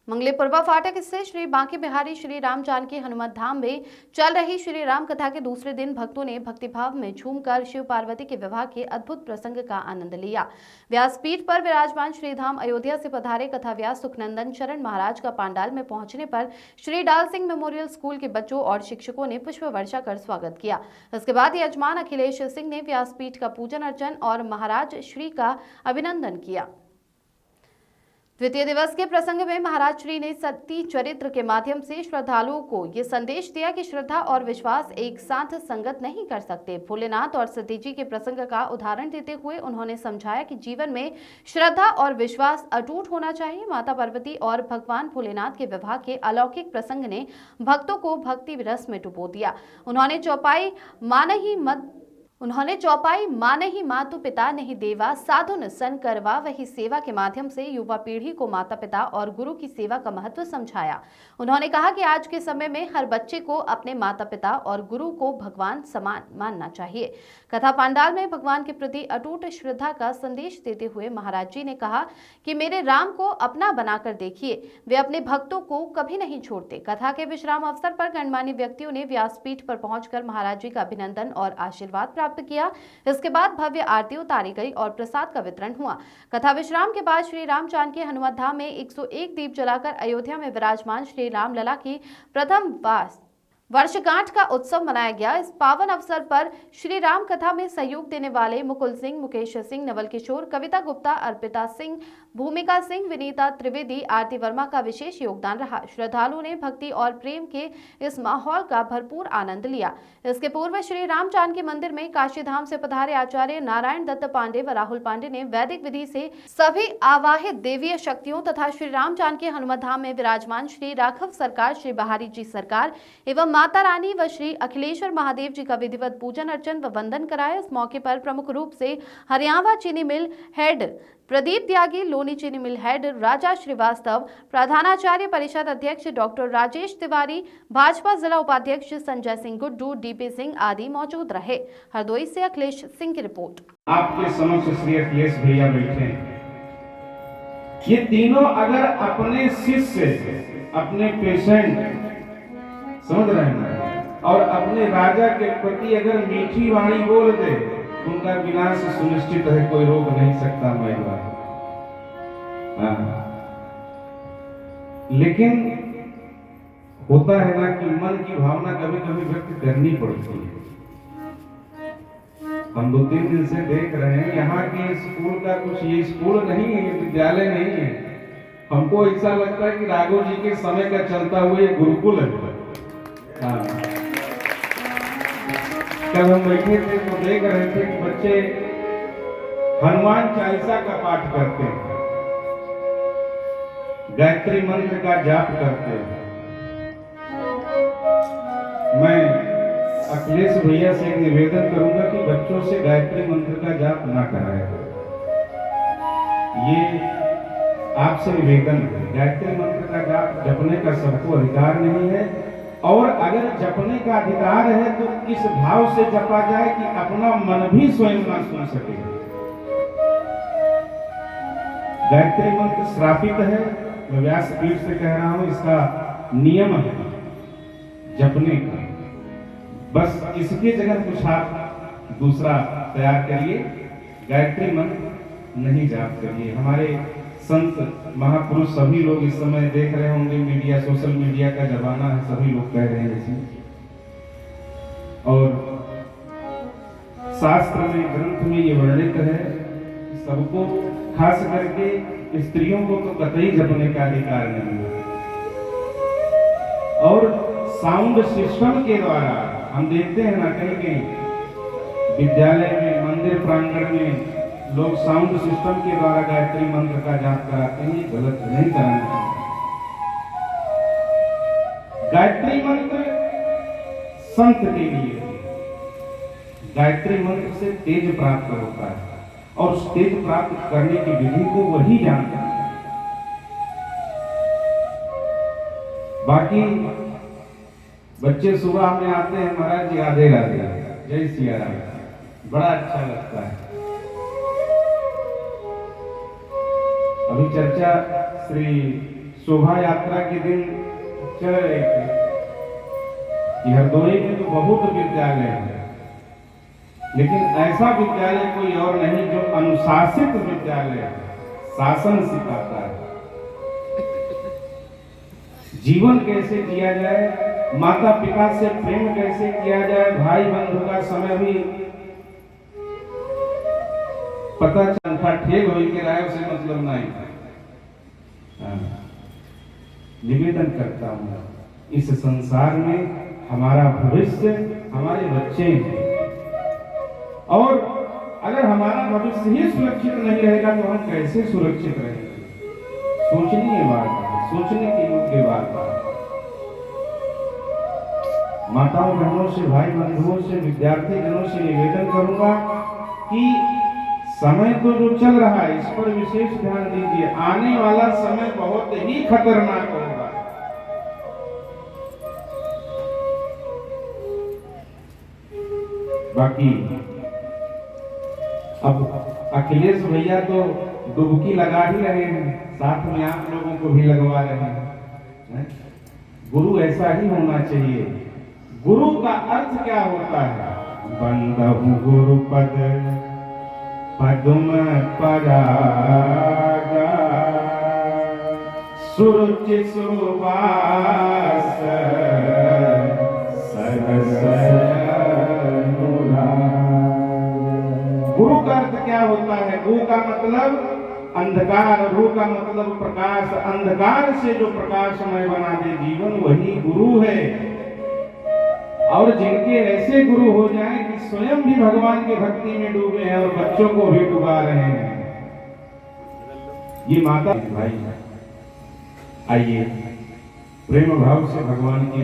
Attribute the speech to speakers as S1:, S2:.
S1: मंगलीपुरवा फाटक स्थित श्री बांके बिहारी श्री राम जानकी हनुमत धाम में चल रही श्री राम कथा के दूसरे दिन भक्तों ने भक्तिभाव में झूमकर शिव पार्वती के विवाह के अद्भुत प्रसंग का आनंद लिया। व्यासपीठ पर विराजमान श्री धाम अयोध्या से पधारे कथा व्यास सुखनंदन शरण महाराज का पंडाल में पहुंचने पर श्री डाल सिंह मेमोरियल स्कूल के बच्चों और शिक्षकों ने पुष्प वर्षा कर स्वागत किया। इसके बाद यजमान अखिलेश सिंह ने व्यासपीठ का पूजन अर्चन और महाराज श्री का अभिनंदन किया। द्वितीय दिवस के प्रसंग में महाराज श्री ने सती चरित्र के माध्यम से श्रद्धालुओं को ये संदेश दिया कि श्रद्धा और विश्वास एक साथ संगत नहीं कर सकते। भोलेनाथ और सती जी के प्रसंग का उदाहरण देते हुए उन्होंने समझाया कि जीवन में श्रद्धा और विश्वास अटूट होना चाहिए। माता पार्वती और भगवान भोलेनाथ के विवाह के अलौकिक प्रसंग ने भक्तों को भक्ति रस में डुबो दिया। उन्होंने चौपाई मानहि मातु पिता नहीं देवा, साधुन सन करवा वही सेवा के माध्यम से युवा पीढ़ी को माता पिता और गुरु की सेवा का महत्व समझाया। उन्होंने कहा कि आज के समय में हर बच्चे को अपने माता पिता और गुरु को भगवान समान मानना चाहिए। कथा पंडाल में भगवान के प्रति अटूट श्रद्धा का संदेश देते हुए महाराज जी ने कहा कि मेरे राम को अपना बनाकर देखिए, वे अपने भक्तों को कभी नहीं छोड़ते। कथा के विश्राम अवसर पर गणमान्य व्यक्तियों ने व्यासपीठ पर पहुंचकर महाराज जी का अभिनंदन और आशीर्वाद प्राप्त किया। इसके बाद भव्य आरती उतारी गई और प्रसाद का वितरण हुआ। कथा विश्राम के बाद श्री राम जानकी हनुमत धाम में 101 दीप जलाकर अयोध्या में विराजमान श्री राम लला की प्रथम वर्षगांठ का उत्सव मनाया गया। इस पावन अवसर पर श्री राम कथा में सहयोग देने वाले मुकुल सिंह, मुकेश सिंह, नवल किशोर, कविता गुप्ता, अर्पिता सिंह, भूमिका सिंह, विनीता त्रिवेदी, आरती वर्मा का विशेष योगदान रहा। श्रद्धालुओं ने भक्ति और प्रेम के इस माहौल का भरपूर आनंद लिया। इसके पूर्व श्री राम जानकी मंदिर में काशी धाम से पधारे आचार्य नारायण दत्त पांडे व राहुल पांडे ने वैदिक विधि से सभी आवाहित देवीय शक्तियों तथा श्री राम जानकी हनुमत धाम में विराजमान श्री राघव सरकार, श्री बहारी जी सरकार एवं माता रानी व श्री अखिलेश्वर महादेव जी का विधिवत पूजन अर्चन व वंदन कराया। इस मौके पर प्रमुख रूप से हरियाणा चीनी मिल हेड प्रदीप त्यागी, लोनी चीनी मिल हेड राजा श्रीवास्तव, प्रधानाचार्य परिषद अध्यक्ष डॉक्टर राजेश तिवारी, भाजपा जिला उपाध्यक्ष संजय सिंह गुड्डू, डीपी सिंह आदि मौजूद रहे। हरदोई से अखिलेश सिंह की रिपोर्ट।
S2: आपके समक्ष श्री अखिलेश भैया बैठे हैं। ये तीनों अगर अपने शिष्य, अपने पेशेंट समझ रहे हैं और अपने राजा के प्रति अगर मीठी वाणी बोल दे, उनका विनाश सुनिश्चित है, कोई रोक नहीं सकता महिला। लेकिन होता है ना कि मन की भावना कभी कभी व्यक्त करनी पड़ती है। हम 2-3 दिन से देख रहे हैं यहाँ के स्कूल का कुछ, ये स्कूल नहीं है, ये विद्यालय नहीं है। हमको ऐसा लगता है कि राघव जी के समय का चलता हुआ ये गुरुकुल है। कल हम बैठे थे तो देख रहे थे कि बच्चे हनुमान चालीसा का पाठ करते हैं, गायत्री मंत्र का जाप करते हैं। मैं अखिलेश भैया से एक निवेदन करूंगा कि बच्चों से गायत्री मंत्र का जाप ना कराएं। ये आपसे निवेदन है। गायत्री मंत्र का जाप जपने का सबको अधिकार नहीं है, और अगर जपने का अधिकार है तो इस भाव से जपा जाए कि अपना मन भी स्वयं ना सुन सके। गायत्री मंत्र श्रापित है, मैं व्यासपीठ से कह रहा हूं, इसका नियम है जपने का। बस इसकी जगह कुछ आप दूसरा तैयार करिए, गायत्री मंत्र नहीं जाप करिए। हमारे संत महापुरुष सभी लोग इस समय देख रहे होंगे, मीडिया, सोशल मीडिया का जमाना है, सभी लोग कह रहे हैं इसमें। और शास्त्र में, ग्रंथ में ये वर्णित है, सबको, खास करके स्त्रियों को तो कतई जपने का अधिकार नहीं है। और साउंड सिस्टम के द्वारा हम देखते हैं ना, कहीं कहीं विद्यालय में, मंदिर प्रांगण में लोग साउंड सिस्टम के द्वारा गायत्री मंत्र का जाप कराते हैं। गलत नहीं कराना चाहिए। गायत्री मंत्र संत के लिए, गायत्री मंत्र से तेज प्राप्त होता है, और उस तेज प्राप्त करने की विधि को वही जानता है। बाकी बच्चे सुबह में आते हैं, महाराज जी राधे राधे, जय सिया राम, बड़ा अच्छा लगता है। अभी चर्चा श्री शोभा यात्रा के दिन चल रहे थे कि हरदोई में तो बहुत विद्यालय है, लेकिन ऐसा विद्यालय कोई और नहीं जो अनुशासित विद्यालय है, शासन सिखाता है, जीवन कैसे जिया जाए, माता पिता से प्रेम कैसे किया जाए, भाई बंधु का समय भी पता चलता ठेल हो के राय से मतलब नहीं। निवेदन करता हूं, इस संसार में हमारा भविष्य हमारे बच्चे हैं, और अगर हमारा भविष्य ही सुरक्षित नहीं रहेगा तो हम कैसे सुरक्षित रहेंगे? सोचने की बात है, सोचने की योग्य बात है। माताओं बहनों से, भाई बंधुओं से, विद्यार्थी जनों से निवेदन करूंगा कि समय तो जो चल रहा है इस पर विशेष ध्यान दीजिए। आने वाला समय बहुत ही खतरनाक होगा। बाकी अब अखिलेश भैया तो डुबकी लगा ही रहे हैं, साथ में आप लोगों को भी लगवा रहे हैं। गुरु ऐसा ही होना चाहिए। गुरु का अर्थ क्या होता है? बंदहु गुरु पद पदुम परागा, सुरुचि सुवास सरस अनुराग। गुरु का अर्थ क्या होता है? गु का मतलब अंधकार, रू का मतलब प्रकाश। अंधकार से जो प्रकाशमय बना दे जीवन, वही गुरु है। और जिनके ऐसे गुरु हो जाएं कि स्वयं भी भगवान की भक्ति में डूबे हैं और बच्चों को भी डुबा रहे हैं, ये माता भाई आइए प्रेम भाव से भगवान की